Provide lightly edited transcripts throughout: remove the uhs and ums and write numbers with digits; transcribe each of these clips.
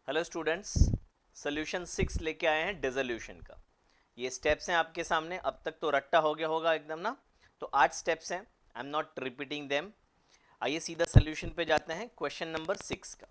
Hello students, solution 6 लेके आए हैं डिसोल्यूशन का। ये स्टेप्स हैं आपके सामने। अब तक तो रट्टा हो गया होगा एकदम ना। तो 8 स्टेप्स हैं, I am not repeating them. आइए सीधा सोल्यूशन पे जाते हैं। क्वेश्चन नंबर 6 का,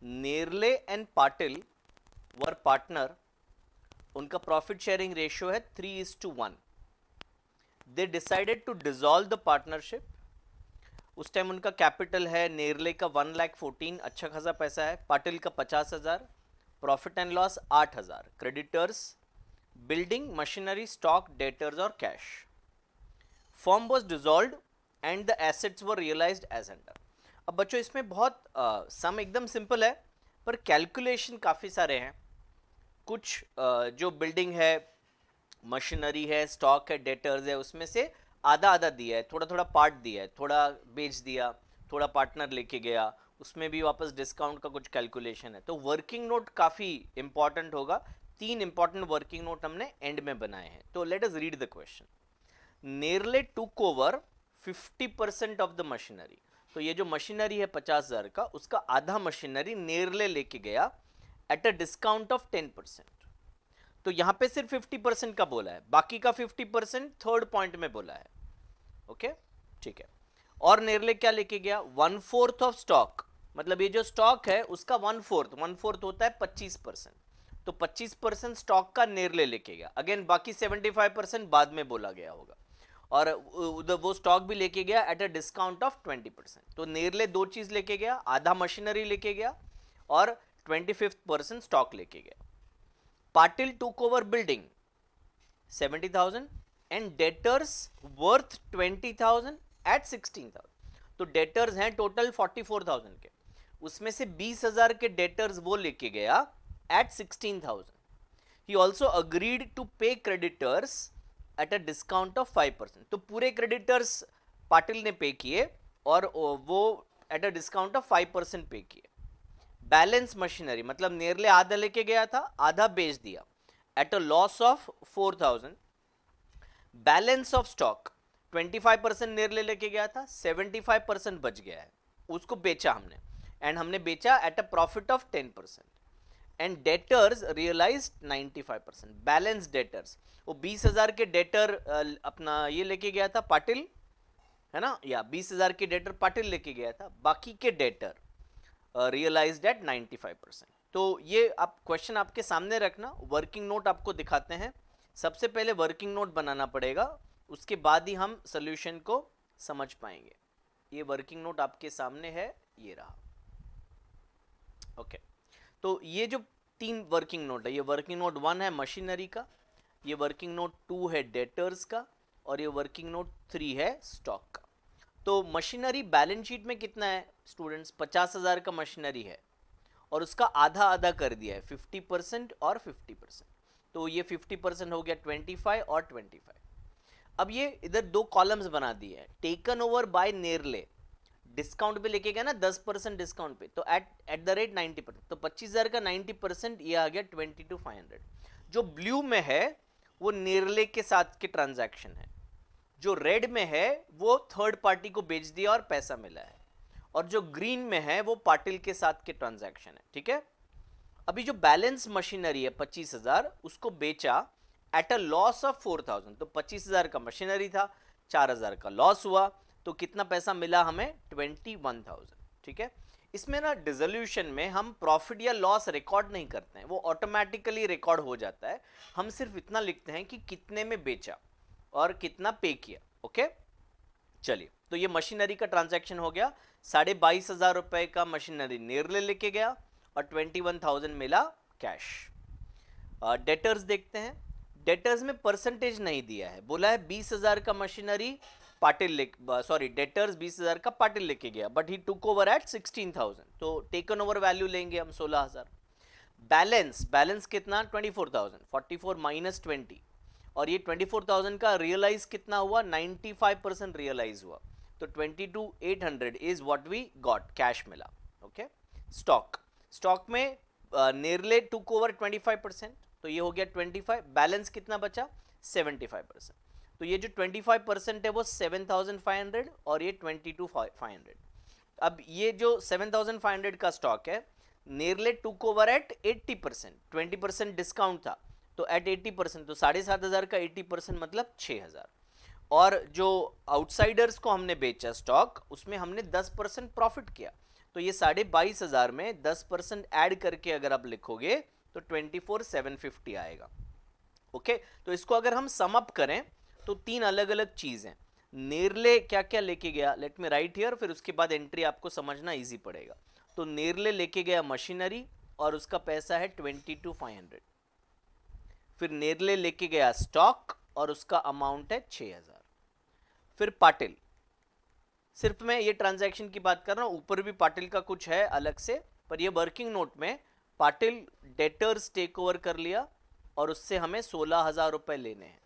Nerle and Patil were partner. उनका प्रॉफिट शेयरिंग रेशियो है 3:1। They decided to dissolve the partnership. उस टाइम उनका कैपिटल है, नेरले का 1,14,000, अच्छा खासा पैसा है। पाटिल का 50,000। Profit and loss 8,000। Creditors building, machinery, stock, debtors और कैश। Firm was dissolved and the assets were realised as under. अब बच्चों इसमें बहुत सम एकदम सिंपल है, पर कैलकुलेशन काफ़ी सारे हैं। कुछ जो बिल्डिंग है, मशीनरी है, स्टॉक है, डेटर्स है, उसमें से आधा आधा दिया है, थोड़ा थोड़ा पार्ट दिया है, थोड़ा बेच दिया, थोड़ा पार्टनर लेके गया, उसमें भी वापस डिस्काउंट का कुछ कैलकुलेशन है। तो वर्किंग नोट काफ़ी इंपॉर्टेंट होगा। 3 इंपॉर्टेंट वर्किंग नोट हमने एंड में बनाए हैं। तो let us read the question. Nerle took over 50% of the machinery. तो ये जो मशीनरी है 50,000 का, उसका आधा मशीनरी नेरले लेके गया एट अ डिस्काउंट ऑफ 10%। तो यहां पे सिर्फ 50% का बोला है, बाकी का 50% थर्ड पॉइंट में बोला है। ओके, ठीक है। और नेरले क्या लेके गया? 1/4 ऑफ स्टॉक। मतलब ये जो स्टॉक है उसका 1/4 होता है 25%। तो 25% स्टॉक का नेरले लेके गया। अगेन बाकी 75% बाद में बोला गया होगा। और उधर वो स्टॉक भी लेके गया एट अ डिस्काउंट ऑफ 20%। तो नेरले दो चीज लेके गया, आधा मशीनरी लेके गया और 25% स्टॉक लेके गया। Patil took over building 70,000 and debtors worth 20,000 at 16,000। तो डेटर्स हैं टोटल 44,000 के, उसमें से 20,000 के डेटर्स वो लेके गया at 16,000। He also agreed to pay creditors at a discount of 5%। तो पूरे क्रेडिटर्स पाटिल ने पे किए और वो एट अ डिस्काउंट ऑफ 5% पे किए। बैलेंस मशीनरी मतलब नेरले आधा लेके गया था, आधा बेच दिया at a loss of 4,000। Balance of stock 25% नेरले लेके गया था, 75% बच गया है, उसको बेचा हमने, एंड हमने बेचा at a profit of 10%। And debtors realise 95%। Balance debtors, वो 20,000 के डेटर अपना ये लेके गया था पाटिल, है ना, या 20,000 के डेटर पाटिल लेके गया था, बाकी के डेटर रियलाइज्ड एट 95%। तो ये आप क्वेश्चन आपके सामने रखना, वर्किंग नोट आपको दिखाते हैं। सबसे पहले वर्किंग नोट बनाना पड़ेगा, उसके बाद ही हम सोल्यूशन को समझ पाएंगे। ये वर्किंग नोट आपके सामने है, ये रहा। ओके, तो ये जो 3 वर्किंग नोट है, ये वर्किंग नोट 1 है मशीनरी का, ये वर्किंग नोट 2 है डेटर्स का, और ये वर्किंग नोट 3 है स्टॉक का। तो मशीनरी बैलेंस शीट में कितना है स्टूडेंट्स? 50,000 का मशीनरी है और उसका आधा आधा कर दिया है, 50% और 50%। तो ये 50% हो गया 25 और 25। अब ये इधर दो कॉलम्स बना दिए हैं, टेकन ओवर बाय नेरले, डिस्काउंट पे लेके गया ना 10% डिस्काउंट पे, तो एट द रेट 90%। तो 25,000 का 90% ये आ गया 22,500। जो ब्लू में है वो नेरले के साथ के ट्रांजैक्शन है, जो रेड में है वो थर्ड पार्टी को बेच दिया और पैसा मिला है, और जो ग्रीन में है वो पाटिल के साथ के ट्रांजैक्शन है। ठीक है, अभी जो बैलेंस मशीनरी है 25,000, उसको बेचा एट अ लॉस ऑफ 4,000। तो 25,000 का मशीनरी था, 4,000 का लॉस हुआ, तो कितना पैसा मिला हमें? 21,000। ठीक है, इसमें ना डिसोल्यूशन में हम प्रॉफिट या लॉस रिकॉर्ड नहीं करते हैं, वो ऑटोमेटिकली रिकॉर्ड हो जाता है। हम सिर्फ इतना लिखते हैं कि कितने में बेचा और कितना पे किया। ओके, चलिए, तो ये मशीनरी का ट्रांजैक्शन हो गया। 22,500 रुपए का मशीनरी नेरले लेके गया और 21,000 मिला कैश। डेटर्स देखते हैं। डेटर्स में परसेंटेज नहीं दिया है, बोला है 20,000 का मशीनरी पाटिल सॉरी डेटर्स 20,000 का पाटिल लेके गया, but he took over at 16,000। तो टेकन ओवर वैल्यू लेंगे हम 16,000। बैलेंस कितना? 24,000, 44 माइनस 20, और ये 24,000 का रियलाइज कितना हुआ? 95% रियलाइज हुआ। तो 22,800 is what we got, cash मिला। ओके, स्टॉक में नेरले टुक ओवर 25%, तो ये हो गया 25। बैलेंस कितना बचा? 75%। तो ये जो 25% है वो 7,500 और ये 22,500। अब ये जो 7,500 का स्टॉक है, नेरले टुक ओवर एट 80%, 20% डिस्काउंट था तो एट 80%, तो 7,500 का 80% मतलब 6,000। और जो आउटसाइडर्स को हमने बेचा स्टॉक, उसमें हमने 10% प्रॉफिट किया, तो ये 22,500 में 10% ऐड करके अगर आप लिखोगे तो 24,750 आएगा। ओके, तो इसको अगर हम सम अप करें तो तीन अलग अलग चीज हैं। नेरले क्या क्या लेके गया, लेट मी राइट हियर, फिर उसके बाद एंट्री आपको समझना इजी पड़ेगा। तो नेरले लेके गया मशीनरी और उसका पैसा है 22,500। फिर नेरले लेके गया स्टॉक और उसका अमाउंट है 6,000। फिर पाटिल, सिर्फ मैं ये ट्रांजैक्शन की बात कर रहा हूं, ऊपर भी पाटिल का कुछ है अलग से, पर ये वर्किंग नोट में पाटिल डेटर्स टेक ओवर कर लिया और उससे हमें 16,000 रुपए लेने हैं।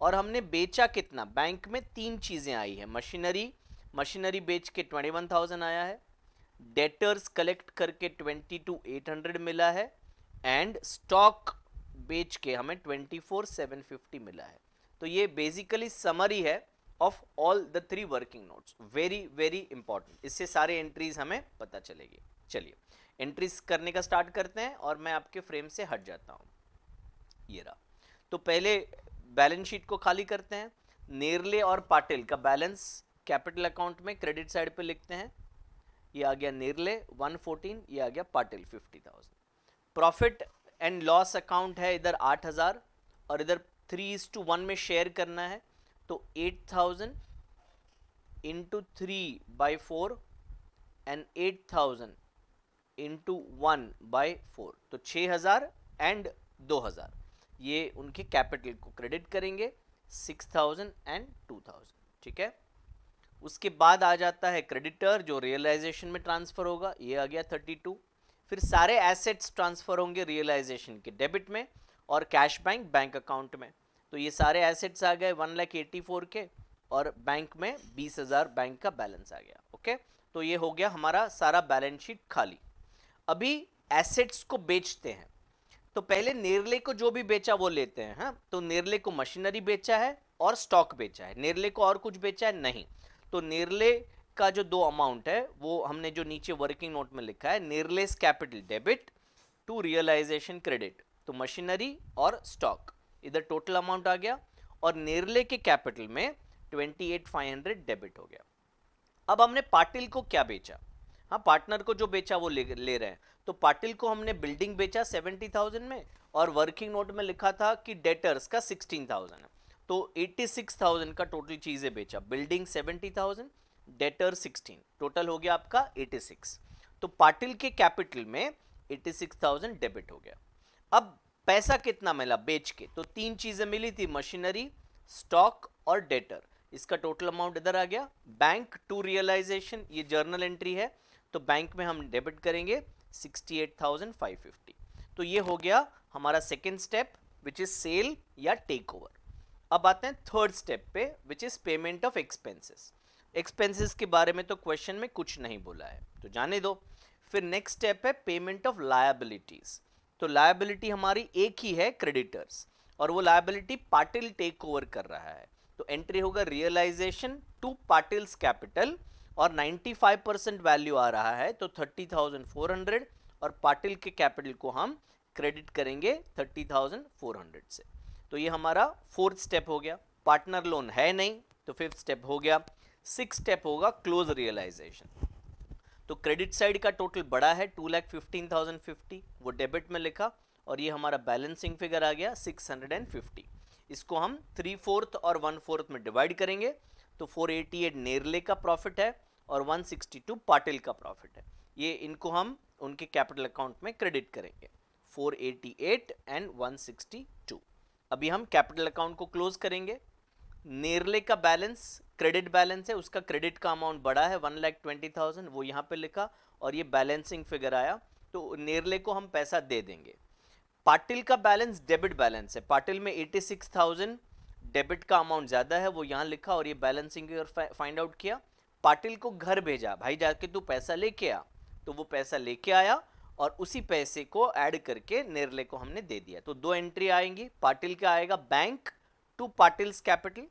और हमने बेचा कितना, बैंक में तीन चीजें आई है, मशीनरी बेच के 21,000 आया है, डेटर्स कलेक्ट करके 22,800 मिला है, एंड स्टॉक बेच के हमें 24,750 मिला है। तो ये बेसिकली समरी है of all the three working notes, very very important, इससे सारे एंट्रीज हमें पता चलेगी। चलिए एंट्रीज करने का स्टार्ट करते हैं और मैं आपके फ्रेम से हट जाता हूं, ये रहा। तो पहले बैलेंस शीट को खाली करते हैं। नेरले और पाटिल का बैलेंस कैपिटल अकाउंट में क्रेडिट साइड पे लिखते हैं। ये आ गया नेरले 114, ये आ गया Patil 50,000। Profit and loss account है इधर 8,000 और इधर 3:1 में शेयर करना है, तो 8,000 इंटू 3/4 एंड 8,000 इंटू 1/4, तो 6,000 एंड 2,000, ये उनके कैपिटल को क्रेडिट करेंगे, 6,000 एंड 2,000। ठीक है, उसके बाद आ जाता है क्रेडिटर जो रियलाइजेशन में ट्रांसफर होगा, ये आ गया 32। फिर सारे एसेट्स ट्रांसफर होंगे रियलाइजेशन के डेबिट में और कैश बैंक अकाउंट में, तो ये सारे एसेट्स आ गए 1,84,000 के और बैंक में 20,000 बैंक का बैलेंस आ गया। ओके, तो ये हो गया हमारा सारा बैलेंस शीट खाली। अभी एसेट्स को बेचते हैं, तो पहले नेरले को जो भी बेचा वो लेते हैं। हाँ, तो नेरले को मशीनरी बेचा है और स्टॉक बेचा है, नेरले को और कुछ बेचा है नहीं। तो नेरले का जो दो अमाउंट है वो हमने जो नीचे वर्किंग नोट में लिखा है, Nerle's capital debit to realisation credit, तो मशीनरी और स्टॉक इधर टोटल अमाउंट आ गया और नेरले के कैपिटल में 28,500 डेबिट हो गया। अब हमने पाटिल को क्या बेचा, हाँ पार्टनर को जो बेचा वो ले रहे हैं। तो पाटिल को हमने बिल्डिंग बेचा 70,000 में और वर्किंग नोट में लिखा था कि डेटर्स का 16,000 है, तो 86,000 का टोटल चीजें बेचा, बिल्डिंग 70,000, डेटर 16, टोटल हो गया आपका 86। तो पाटिल के कैपिटल में 86,000 डेबिट हो गया। अब पैसा कितना मिला बेच के, तो तीन चीजें मिली थी, मशीनरी, स्टॉक और डेटर, इसका टोटल अमाउंट इधर आ गया। बैंक टू रियलाइजेशन, ये जर्नल एंट्री है, तो बैंक में हम डेबिट करेंगे 68,550। तो ये हो गया हमारा second step which is sale या टेक ओवर। अब आते हैं थर्ड स्टेप पे which is payment of expenses. Expenses के बारे में तो क्वेश्चन में कुछ नहीं बोला है तो जाने दो। फिर नेक्स्ट स्टेप है पेमेंट ऑफ लायबिलिटीज। तो लायबिलिटी हमारी एक ही है, क्रेडिटर्स, और वो लायबिलिटी पाटिल टेक ओवर कर रहा है, तो एंट्री होगा रियलाइजेशन टू पाटिल्स कैपिटल और 95% वैल्यू आ रहा है तो 30,400 और पाटिल के कैपिटल को हम क्रेडिट करेंगे 30,400 से। तो ये हमारा फोर्थ स्टेप हो गया। पार्टनर लोन है नहीं तो फिफ्थ स्टेप हो गया। सिक्स स्टेप होगा क्लोज रियलाइजेशन। तो क्रेडिट साइड का टोटल बड़ा है 2,15,050, वो डेबिट में लिखा और ये हमारा बैलेंसिंग फिगर आ गया 650। इसको हम 3/4 और 1/4 में डिवाइड करेंगे तो 488 नेरले का प्रॉफिट है और 162 पाटिल का प्रॉफिट है। ये इनको हम उनके कैपिटल अकाउंट में क्रेडिट करेंगे, 488 एंड 162। अभी हम कैपिटल अकाउंट को क्लोज करेंगे। नेरले का बैलेंस क्रेडिट बैलेंस है, उसका क्रेडिट का अमाउंट बड़ा है 1,20,000, वो यहाँ पे लिखा और ये बैलेंसिंग फिगर आया, तो नेरले को हम पैसा दे देंगे। पाटिल का बैलेंस डेबिट बैलेंस है, पाटिल में 86,000 डेबिट का अमाउंट ज़्यादा है, वो यहाँ लिखा और ये बैलेंसिंग फिगर फाइंड आउट किया। पाटिल को घर भेजा, भाई जाके तू पैसा लेके आ, तो वो पैसा लेके आया और उसी पैसे को ऐड करके नेरले को हमने दे दिया। तो दो एंट्री आएंगी, पाटिल का आएगा बैंक टू पाटिल्स कैपिटल,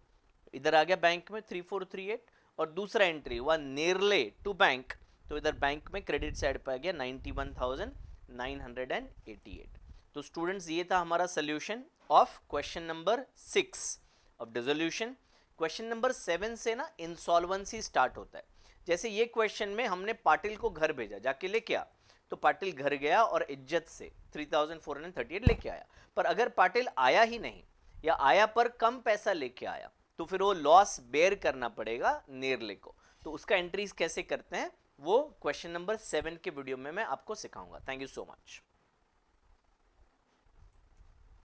इधर आ गया बैंक में 3438, और दूसरा एंट्री हुआ नेरले टू बैंक, तो इधर बैंक में क्रेडिट साइड पर आ गया 91,000 988। तो स्टूडेंट्स ये था हमारा solution of question number 6 of dissolution. Question number 7 से ना इंसॉल्वेंसी स्टार्ट होता है। जैसे ये क्वेश्चन में हमने पाटिल को घर भेजा, जाके लेके आ, तो पाटिल घर गया और इज्जत से 3438 लेके आया। पर अगर पाटिल आया ही नहीं या आया पर कम पैसा लेके आया तो फिर वो लॉस बेयर करना पड़ेगा नेरले को। तो उसका एंट्रीज कैसे करते हैं वो क्वेश्चन नंबर 7 के वीडियो में मैं आपको सिखाऊंगा। Thank you so much.